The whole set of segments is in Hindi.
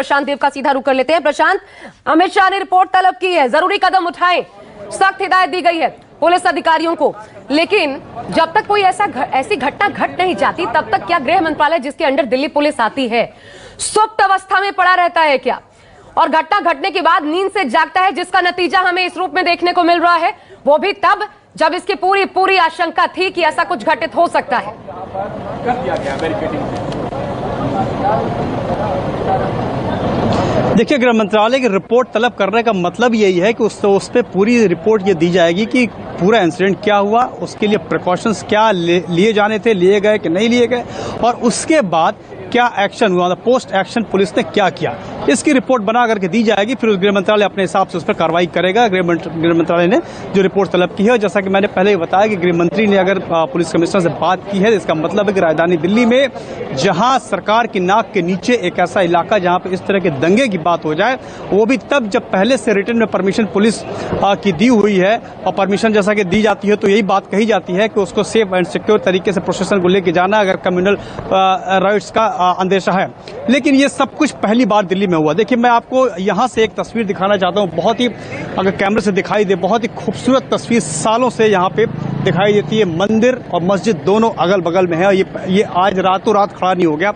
प्रशांत देव का सीधा रुख कर लेते हैं। प्रशांत, अमित शाह ने रिपोर्ट तलब की है, जरूरी कदम उठाएं, सख्त हिदायत दी गई है पुलिस अधिकारियों को, लेकिन जब तक कोई ऐसी घटना घट नहीं जाती तब तक क्या गृह मंत्रालय जिसके अंडर दिल्ली पुलिस आती है सुप्त अवस्था में पड़ा रहता है क्या? और घटना घटने के बाद नींद से जागता है, जिसका नतीजा हमें इस रूप में देखने को मिल रहा है, वो भी तब जब इसकी पूरी पूरी आशंका थी कि ऐसा कुछ घटित हो सकता है। देखिए, गृह मंत्रालय की रिपोर्ट तलब करने का मतलब यही है कि उस पर पूरी रिपोर्ट ये दी जाएगी कि पूरा इंसिडेंट क्या हुआ, उसके लिए प्रिकॉशंस क्या लिए जाने थे, लिए गए कि नहीं लिए गए, और उसके बाद क्या एक्शन हुआ, पोस्ट एक्शन पुलिस ने क्या किया, इसकी रिपोर्ट बना करके दी जाएगी। फिर गृह मंत्रालय अपने हिसाब से उस पर कार्रवाई करेगा। गृह मंत्रालय ने जो रिपोर्ट तलब की है, जैसा कि मैंने पहले बताया कि गृह मंत्री ने अगर पुलिस कमिश्नर से बात की है, इसका मतलब है कि राजधानी दिल्ली में जहां सरकार की नाक के नीचे एक ऐसा इलाका जहां पर इस तरह के दंगे की बात हो जाए, वो भी तब जब पहले से रिटर्न में परमिशन पुलिस की दी हुई है, और परमिशन जैसा कि दी जाती है तो यही बात कही जाती है कि उसको सेफ एंड सिक्योर तरीके से प्रोसेशन को लेकर जाना अगर कम्युनल राइट्स का अंदेशा है। लेकिन ये सब कुछ पहली बार दिल्ली में हुआ। देखिए, मैं आपको यहाँ से एक तस्वीर दिखाना चाहता हूँ, बहुत ही, अगर कैमरे से दिखाई दे, बहुत ही खूबसूरत तस्वीर सालों से यहाँ पे दिखाई देती है। मंदिर और मस्जिद दोनों अगल बगल में है, और ये आज रातों रात खड़ा नहीं हो गया,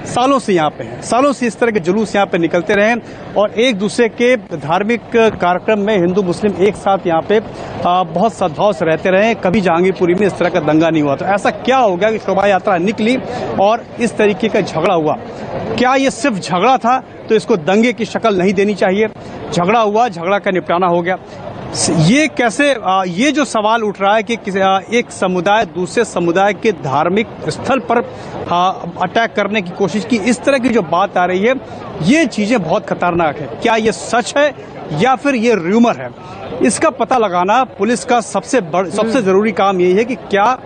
सालों से यहाँ पे है। सालों से इस तरह के जुलूस यहाँ पे निकलते रहे और एक दूसरे के धार्मिक कार्यक्रम में हिंदू मुस्लिम एक साथ यहाँ पे बहुत सद्भाव से रहते रहे। कभी जहांगीरपुरी में इस तरह का दंगा नहीं हुआ। तो ऐसा क्या हो गया कि शोभा यात्रा निकली और इस तरीके का झगड़ा हुआ? क्या ये सिर्फ झगड़ा था तो इसको दंगे की शक्ल नहीं देनी चाहिए? झगड़ा हुआ, झगड़ा का निपटाना हो गया। ये कैसे, ये जो सवाल उठ रहा है कि एक समुदाय दूसरे समुदाय के धार्मिक स्थल पर अटैक करने की कोशिश की, इस तरह की जो बात आ रही है, ये चीजें बहुत खतरनाक है। क्या ये सच है या फिर ये र्यूमर है? इसका पता लगाना पुलिस का सबसे जरूरी काम यही है कि क्या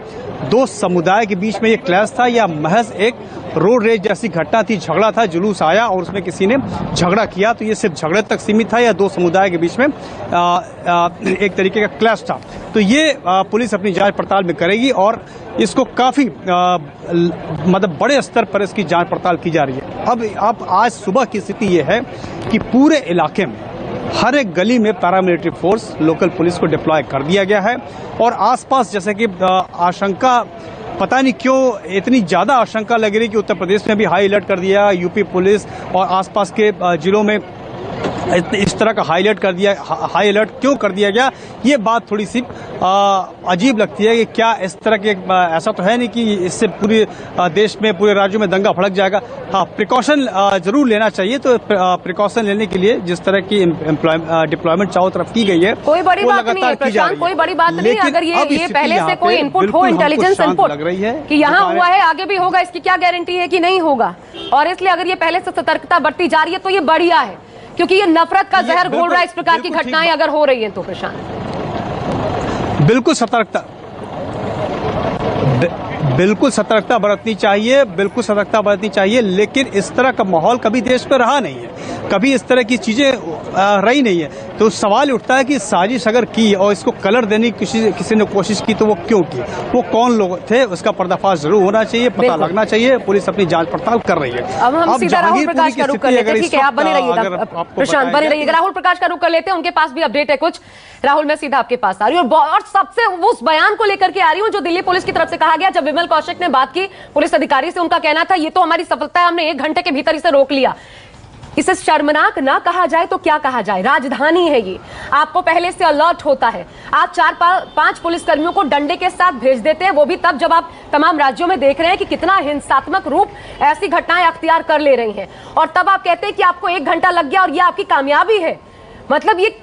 दो समुदाय के बीच में ये क्लैश था या महज एक रोड रेज जैसी घटना थी, झगड़ा था, जुलूस आया और उसमें किसी ने झगड़ा किया, तो ये सिर्फ झगड़े तक सीमित था या दो समुदाय के बीच में एक तरीके का क्लैश था? तो ये पुलिस अपनी जांच पड़ताल में करेगी और इसको काफी मतलब बड़े स्तर पर इसकी जांच पड़ताल की जा रही है। अब आज सुबह की स्थिति ये है कि पूरे इलाके में हर एक गली में पैरामिलिट्री फोर्स, लोकल पुलिस को डिप्लॉय कर दिया गया है और आसपास जैसे कि आशंका, पता नहीं क्यों इतनी ज्यादा आशंका लग रही कि उत्तर प्रदेश में भी हाई अलर्ट कर दिया, यूपी पुलिस और आसपास के जिलों में इस तरह का हाई अलर्ट क्यों कर दिया गया? ये बात थोड़ी सी अजीब लगती है कि क्या इस तरह के, ऐसा तो है नहीं कि इससे पूरे देश में, पूरे राज्यों में दंगा भड़क जाएगा। हाँ, प्रिकॉशन जरूर लेना चाहिए। तो प्रिकॉशन लेने के लिए जिस तरह की डिप्लॉयमेंट चारों तरफ की गई है, कोई बड़ी बात नहीं है प्रशांत, कोई बड़ी बात नहीं। अगर ये पहले से कोई इनपुट हो, इंटेलिजेंस इनपुट लग रही है कि यहाँ हुआ है, आगे भी होगा, इसकी क्या गारंटी है कि नहीं होगा? और इसलिए अगर ये पहले से सतर्कता बरती जा रही है तो ये बढ़िया है, क्योंकि ये नफरत का जहर घोल रहा है। इस प्रकार की घटनाएं अगर हो रही हैं तो प्रशांत, बिल्कुल सतर्कता बरतनी चाहिए, लेकिन इस तरह का माहौल कभी देश में रहा नहीं है, कभी इस तरह की चीजें रही नहीं है। तो सवाल उठता है कि साजिश अगर की और इसको कलर देने की किसी ने कोशिश की तो वो क्यों की, वो कौन लोग थे, उसका पर्दाफाश जरूर होना चाहिए, पता लगना चाहिए। पुलिस अपनी जांच पड़ताल कर रही है। अब हम सीधा राहुल प्रकाश का रुख कर लेते हैं। ठीक है, आप बने रहिएगा प्रशांत, बने रहिएगा। राहुल प्रकाश का रुख कर लेते हैं, उनके पास भी अपडेट है कुछ। राहुल, मैं सीधा आपके पास आ रही हूँ और सबसे उस बयान को लेकर के आ रही हूँ जो दिल्ली पुलिस की तरफ से कहा गया। जब विमल कौशिक ने बात की पुलिस अधिकारी से, उनका कहना था ये तो हमारी सफलता है, हमने 1 घंटे के भीतर इसे रोक लिया। इसे शर्मनाक ना कहा जाए तो क्या कहा जाए? राजधानी है ये, आपको पहले से अलर्ट होता है। आप 4-5 पुलिसकर्मियों को डंडे के साथ भेज देते हैं, वो भी तब जब आप तमाम राज्यों में देख रहे हैं कि कितना हिंसात्मक रूप ऐसी घटनाएं अख्तियार कर ले रही हैं, और तब आप कहते हैं कि आपको 1 घंटा लग गया और ये आपकी कामयाबी है। मतलब ये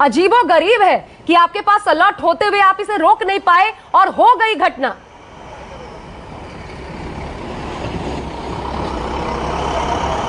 अजीबो गरीब है कि आपके पास अलर्ट होते हुए आप इसे रोक नहीं पाए और हो गई घटना।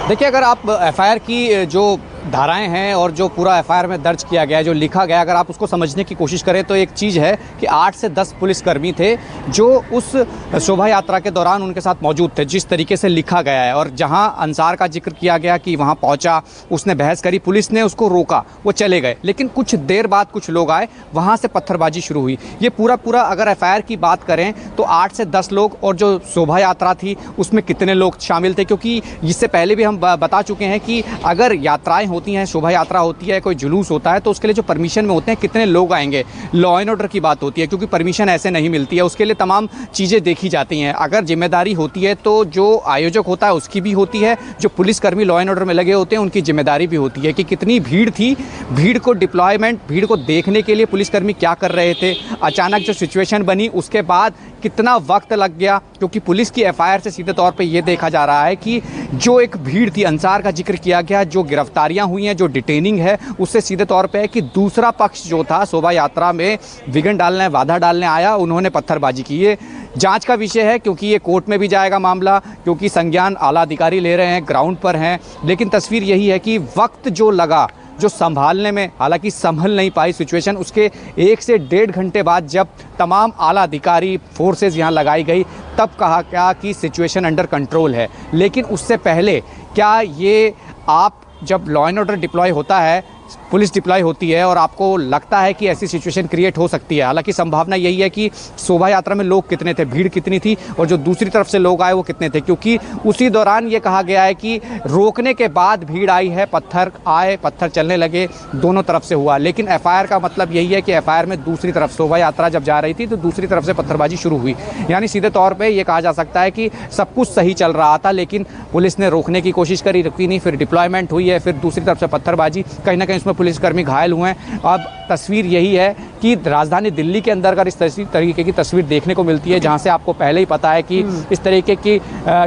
देखिए, अगर आप एफआईआर की जो धाराएं हैं और जो पूरा एफआईआर में दर्ज किया गया है, जो लिखा गया, अगर आप उसको समझने की कोशिश करें तो एक चीज़ है कि 8 से 10 पुलिसकर्मी थे जो उस शोभा यात्रा के दौरान उनके साथ मौजूद थे, जिस तरीके से लिखा गया है। और जहां अंसार का जिक्र किया गया कि वहां पहुंचा, उसने बहस करी, पुलिस ने उसको रोका, वो चले गए, लेकिन कुछ देर बाद कुछ लोग आए, वहां से पत्थरबाजी शुरू हुई। ये पूरा अगर एफआईआर की बात करें तो 8 से 10 लोग, और जो शोभा यात्रा थी उसमें कितने लोग शामिल थे, क्योंकि इससे पहले भी हम बता चुके हैं कि अगर यात्राएं होती हैं, शोभा यात्रा होती है, कोई जुलूस होता है, तो उसके लिए जो परमिशन में होते हैं कितने लोग आएंगे, लॉ एंड ऑर्डर की बात होती है, क्योंकि परमिशन ऐसे नहीं मिलती है, उसके लिए तमाम चीज़ें देखी जाती हैं। अगर जिम्मेदारी होती है तो जो आयोजक होता है उसकी भी होती है, जो पुलिसकर्मी लॉ एंड ऑर्डर में लगे होते हैं उनकी जिम्मेदारी भी होती है कि कितनी भीड़ थी, भीड़ को डिप्लॉयमेंट, भीड़ को देखने के लिए पुलिसकर्मी क्या कर रहे थे, अचानक जो सिचुएशन बनी उसके बाद कितना वक्त लग गया, क्योंकि पुलिस की एफआईआर से सीधे तौर पे ये देखा जा रहा है कि जो एक भीड़ थी, अंसार का जिक्र किया गया, जो गिरफ्तारियां हुई हैं, जो डिटेनिंग है, उससे सीधे तौर पे है कि दूसरा पक्ष जो था शोभा यात्रा में विघ्न डालने, बाधा डालने आया, उन्होंने पत्थरबाजी की। ये जांच का विषय है, क्योंकि ये कोर्ट में भी जाएगा मामला, क्योंकि संज्ञान आला अधिकारी ले रहे हैं, ग्राउंड पर हैं, लेकिन तस्वीर यही है कि वक्त जो लगा, जो संभालने में, हालांकि संभल नहीं पाई सिचुएशन, उसके 1 से 1.5 घंटे बाद जब तमाम आला अधिकारी फोर्सेस यहाँ लगाई गई, तब कहा क्या कि सिचुएशन अंडर कंट्रोल है। लेकिन उससे पहले क्या ये, आप जब लॉ एंड ऑर्डर डिप्लॉय होता है, पुलिस डिप्लॉय होती है और आपको लगता है कि ऐसी सिचुएशन क्रिएट हो सकती है, हालांकि संभावना यही है कि शोभा यात्रा में लोग कितने थे, भीड़ कितनी थी, और जो दूसरी तरफ से लोग आए वो कितने थे, क्योंकि उसी दौरान ये कहा गया है कि रोकने के बाद भीड़ आई है, पत्थर आए, पत्थर चलने लगे, दोनों तरफ से हुआ। लेकिन एफआईआर का मतलब यही है कि एफआईआर में दूसरी तरफ शोभा यात्रा जब जा रही थी तो दूसरी तरफ से पत्थरबाजी शुरू हुई, यानी सीधे तौर पर यह कहा जा सकता है कि सब कुछ सही चल रहा था, लेकिन पुलिस ने रोकने की कोशिश करी, रुकी नहीं, फिर डिप्लॉयमेंट हुई है, फिर दूसरी तरफ से पत्थरबाजी, कहीं ना कहीं उसमें पुलिसकर्मी घायल हुए हैं। अब तस्वीर यही है कि राजधानी दिल्ली के अंदर अगर इस तरीके की तस्वीर देखने को मिलती है, जहां से आपको पहले ही पता है कि इस तरीके की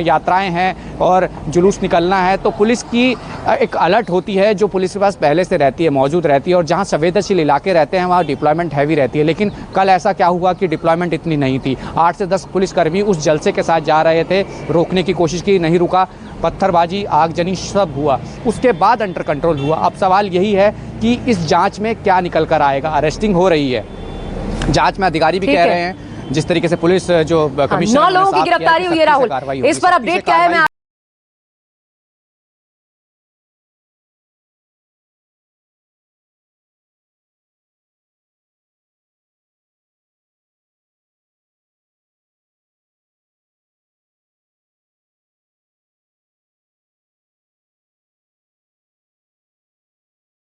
यात्राएं हैं और जुलूस निकलना है, तो पुलिस की एक अलर्ट होती है, जो पुलिस के पास पहले से रहती है, मौजूद रहती है, और जहां संवेदनशील इलाके रहते हैं वहां डिप्लॉयमेंट हैवी रहती है। लेकिन कल ऐसा क्या हुआ कि डिप्लॉयमेंट इतनी नहीं थी, 8 से 10 पुलिसकर्मी उस जलसे के साथ जा रहे थे, रोकने की कोशिश की, नहीं रुका, पत्थरबाजी, आगजनी सब हुआ, उसके बाद अंडर कंट्रोल हुआ। अब सवाल यही है कि इस जांच में क्या निकल कर आएगा। अरेस्टिंग हो रही है, जांच में अधिकारी भी कह रहे हैं, जिस तरीके से पुलिस जो कमिश्नर 9 लोगों की गिरफ्तारी हुई है। राहुल, इस पर अपडेट क्या है? मैं